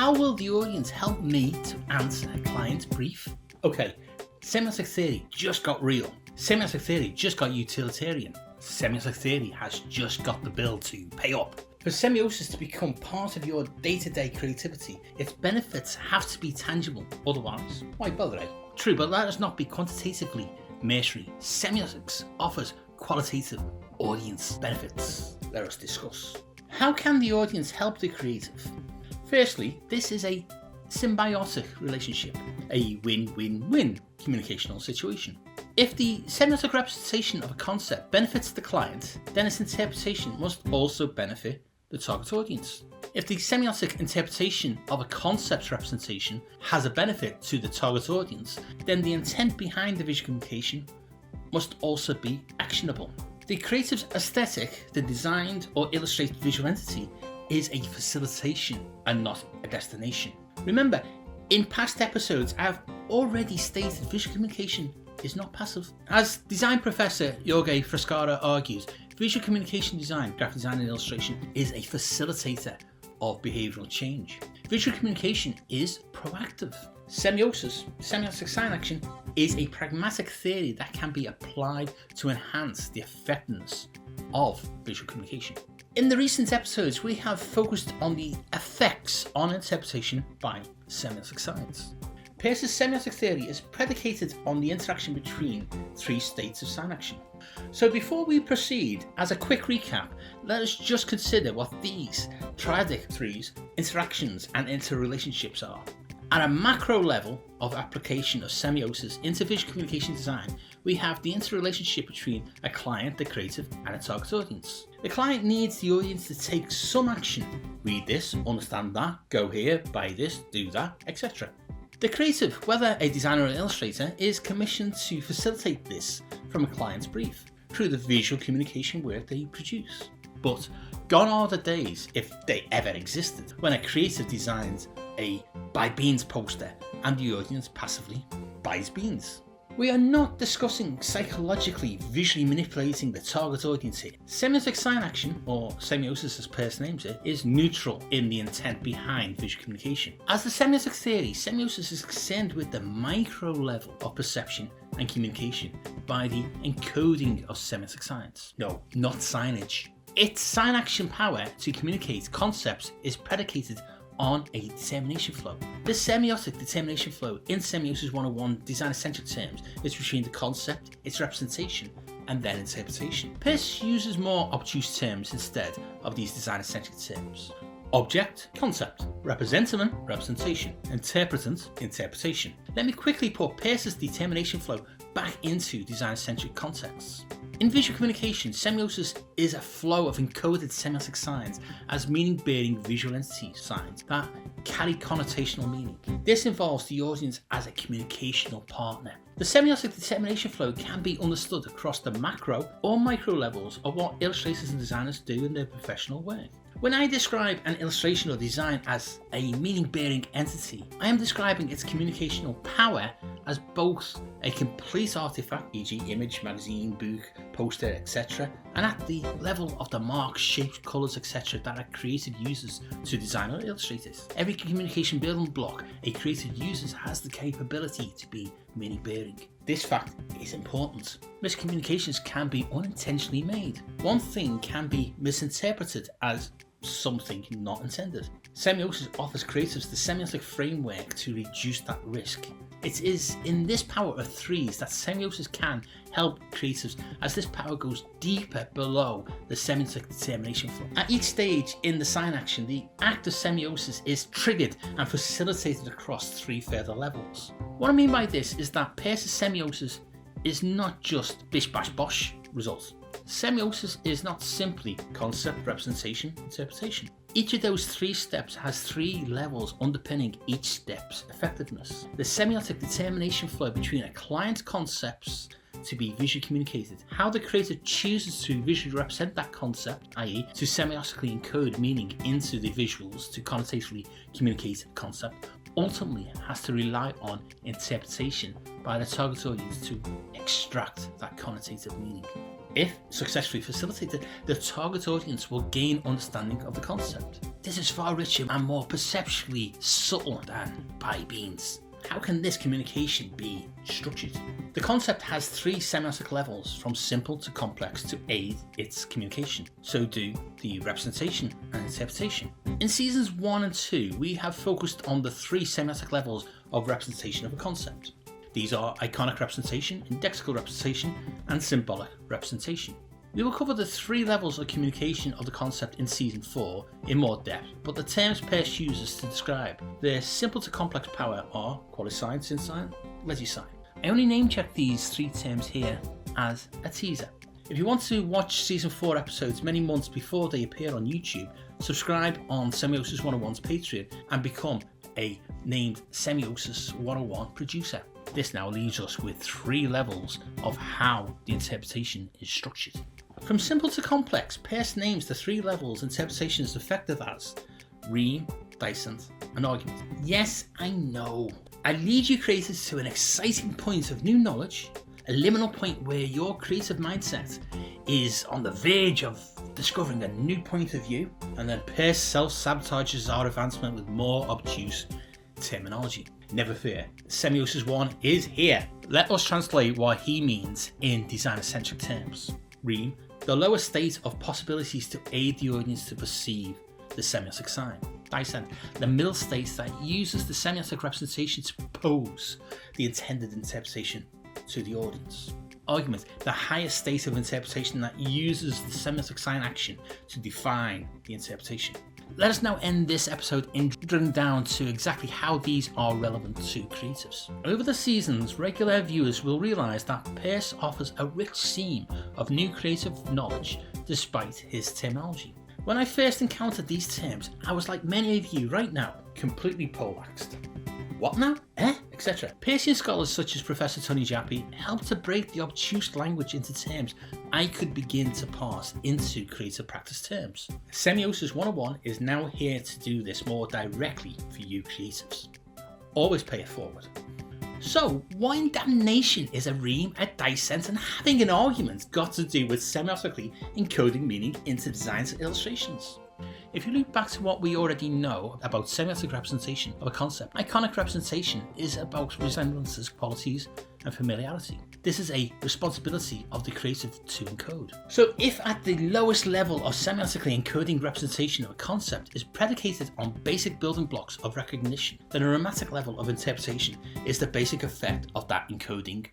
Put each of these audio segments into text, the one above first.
How will the audience help me to answer a client's brief? Okay, semiotic theory just got real. Semiotic theory just got utilitarian. Semiotic theory has just got the bill to pay up. For semiosis to become part of your day-to-day creativity, its benefits have to be tangible, otherwise, why bother, eh? True, but let us not be quantitatively mercenary. Semiotics offers qualitative audience benefits. Let us discuss. How can the audience help the creative? Firstly, this is a symbiotic relationship, a win-win-win communicational situation. If the semiotic representation of a concept benefits the client, then its interpretation must also benefit the target audience. If the semiotic interpretation of a concept's representation has a benefit to the target audience, then the intent behind the visual communication must also be actionable. The creative's aesthetic, the designed or illustrated visual entity, is a facilitation and not a destination. Remember, in past episodes, I have already stated visual communication is not passive. As design professor Jorge Frascara argues, visual communication design, graphic design and illustration is a facilitator of behavioural change. Visual communication is proactive. Semiosis, semiotic sign action, is a pragmatic theory that can be applied to enhance the effectiveness of visual communication. In the recent episodes, we have focused on the effects on interpretation by semiotic science. Peirce's semiotic theory is predicated on the interaction between three states of sign action. So before we proceed, as a quick recap, let us just consider what these triadic threes, interactions and interrelationships are. At a macro level of application of semiosis into visual communication design, we have the interrelationship between a client, the creative, and a target audience. The client needs the audience to take some action. Read this, understand that, go here, buy this, do that, etc. The creative, whether a designer or an illustrator, is commissioned to facilitate this from a client's brief through the visual communication work they produce. But gone are the days, if they ever existed, when a creative designs a buy beans poster and the audience passively buys beans. We are not discussing psychologically visually manipulating the target audience here. Semiotic sign action, or semiosis as Peirce names it, is neutral in the intent behind visual communication. As the semiotic theory, semiosis is concerned with the micro level of perception and communication by the encoding of semiotic science. No, not signage. Its sign action power to communicate concepts is predicated on a determination flow. The semiotic determination flow in Semiosis 101 design essential terms is between the concept, its representation, and then interpretation. Peirce uses more obtuse terms instead of these design essential terms. Object, concept, representative, representation, interpretant, interpretation. Let me quickly put Peirce's determination flow back into design-centric contexts. In visual communication, semiosis is a flow of encoded semiotic signs as meaning-bearing visual entity signs that carry connotational meaning. This involves the audience as a communicational partner. The semiotic determination flow can be understood across the macro or micro levels of what illustrators and designers do in their professional work. When I describe an illustration or design as a meaning-bearing entity, I am describing its communicational power as both a complete artifact, e.g. image, magazine, book, poster, etc., and at the level of the marks, shapes, colours, etc. that a creative uses to design or illustrate it. Every communication building block a creative uses has the capability to be meaning-bearing. This fact is important. Miscommunications can be unintentionally made. One thing can be misinterpreted as something not intended. Semiosis offers creatives the semiotic framework to reduce that risk. It is in this power of threes that semiosis can help creatives as this power goes deeper below the semiotic determination flow. At each stage in the sign action, the act of semiosis is triggered and facilitated across three further levels. What I mean by this is that Peirce's semiosis is not just bish bash bosh results. Semiosis is not simply concept, representation, interpretation. Each of those three steps has three levels underpinning each step's effectiveness. The semiotic determination flow between a client's concepts to be visually communicated, how the creator chooses to visually represent that concept, i.e. to semiotically encode meaning into the visuals to connotatively communicate a concept, ultimately has to rely on interpretation by the target audience to extract that connotative meaning. If successfully facilitated, the target audience will gain understanding of the concept. This is far richer and more perceptually subtle than pie beans. How can this communication be structured? The concept has 3 semiotic levels, from simple to complex, to aid its communication. So do the representation and interpretation. In seasons 1 and 2, we have focused on the 3 semiotic levels of representation of a concept. These are iconic representation, indexical representation, and symbolic representation. We will cover the 3 levels of communication of the concept in season 4 in more depth, but the terms Peirce uses to describe their simple to complex power are quasi-sign, sin-sign, legi-sign. I only name-check these 3 terms here as a teaser. If you want to watch season 4 episodes many months before they appear on YouTube, subscribe on Semiosis 101's Patreon and become a named Semiosis 101 producer. This now leaves us with 3 levels of how the interpretation is structured. From simple to complex, Peirce names the 3 levels interpretation is effective as rhyme, dissent, and argument. Yes, I know. I lead you creators to an exciting point of new knowledge, a liminal point where your creative mindset is on the verge of discovering a new point of view, and then Peirce self-sabotages our advancement with more obtuse terminology. Never fear, Semiosis 1 is here. Let us translate what he means in designer-centric terms. Rhyme, the lower state of possibilities to aid the audience to perceive the semiotic sign. Dissent, the middle state that uses the semiotic representation to pose the intended interpretation to the audience. Argument, the highest state of interpretation that uses the semiotic sign action to define the interpretation. Let us now end this episode in drilling down to exactly how these are relevant to creatives. Over the seasons, regular viewers will realise that Peirce offers a rich seam of new creative knowledge despite his terminology. When I first encountered these terms, I was like many of you right now, completely poleaxed. What now? Etc. Peircean scholars such as Professor Tony Jaffe helped to break the obtuse language into terms I could begin to parse into creative practice terms. Semiosis 101 is now here to do this more directly for you creatives. Always pay it forward. So, what in damnation is a rhyme, a dissent, and having an argument got to do with semiotically encoding meaning into designs and illustrations? If you look back to what we already know about semiotic representation of a concept, iconic representation is about resemblances, qualities, and familiarity. This is a responsibility of the creative to encode. So if at the lowest level of semiotically encoding representation of a concept is predicated on basic building blocks of recognition, then a rhematic level of interpretation is the basic effect of that encoding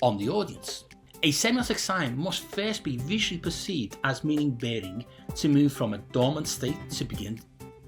on the audience. A semiotic sign must first be visually perceived as meaning bearing to move from a dormant state to begin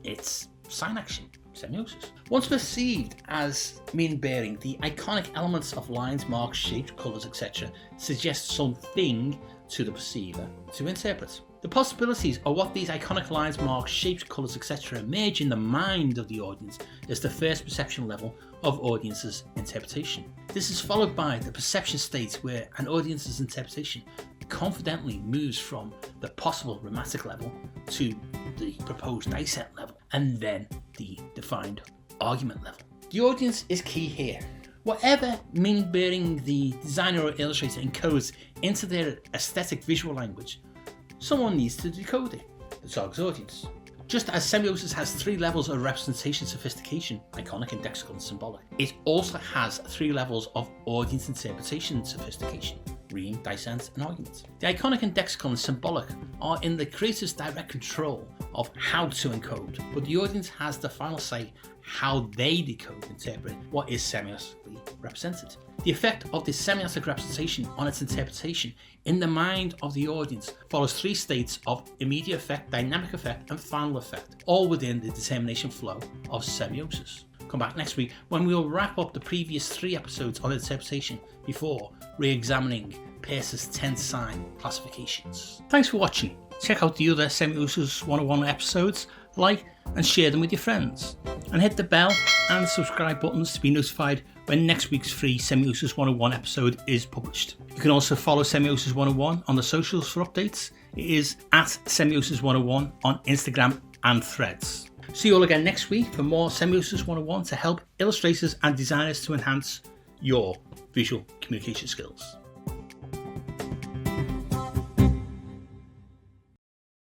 its sign action, semiosis. Once perceived as meaning bearing, the iconic elements of lines, marks, shapes, colours, etc. suggest something to the perceiver to interpret. The possibilities of what these iconic lines, marks, shapes, colours, etc. emerge in the mind of the audience is the first perception level of audience's interpretation. This is followed by the perception state where an audience's interpretation confidently moves from the possible rhematic level to the proposed dissent level, and then the defined argument level. The audience is key here. Whatever meaning bearing the designer or illustrator encodes into their aesthetic visual language, someone needs to decode it, the target audience. Just as semiosis has 3 levels of representation sophistication, iconic, indexical, and symbolic, it also has 3 levels of audience interpretation sophistication, rhyme, dissent, and argument. The iconic, indexical, and symbolic are in the creator's direct control of how to encode, but the audience has the final say how they decode and interpret what is semiotically represented. The effect of this semiotic representation on its interpretation in the mind of the audience follows 3 states of immediate effect, dynamic effect, and final effect, all within the determination flow of semiosis. Come back next week when we will wrap up the previous 3 episodes on interpretation before re-examining Peirce's 10 sign classifications. Thanks for watching. Check out the other Semiosis 101 episodes, like and share them with your friends, and hit the bell and subscribe buttons to be notified when next week's free Semiosis 101 episode is published. You can also follow Semiosis 101 on the socials for updates. It is at Semiosis 101 on Instagram and Threads. See you all again next week for more Semiosis 101 to help illustrators and designers to enhance your visual communication skills.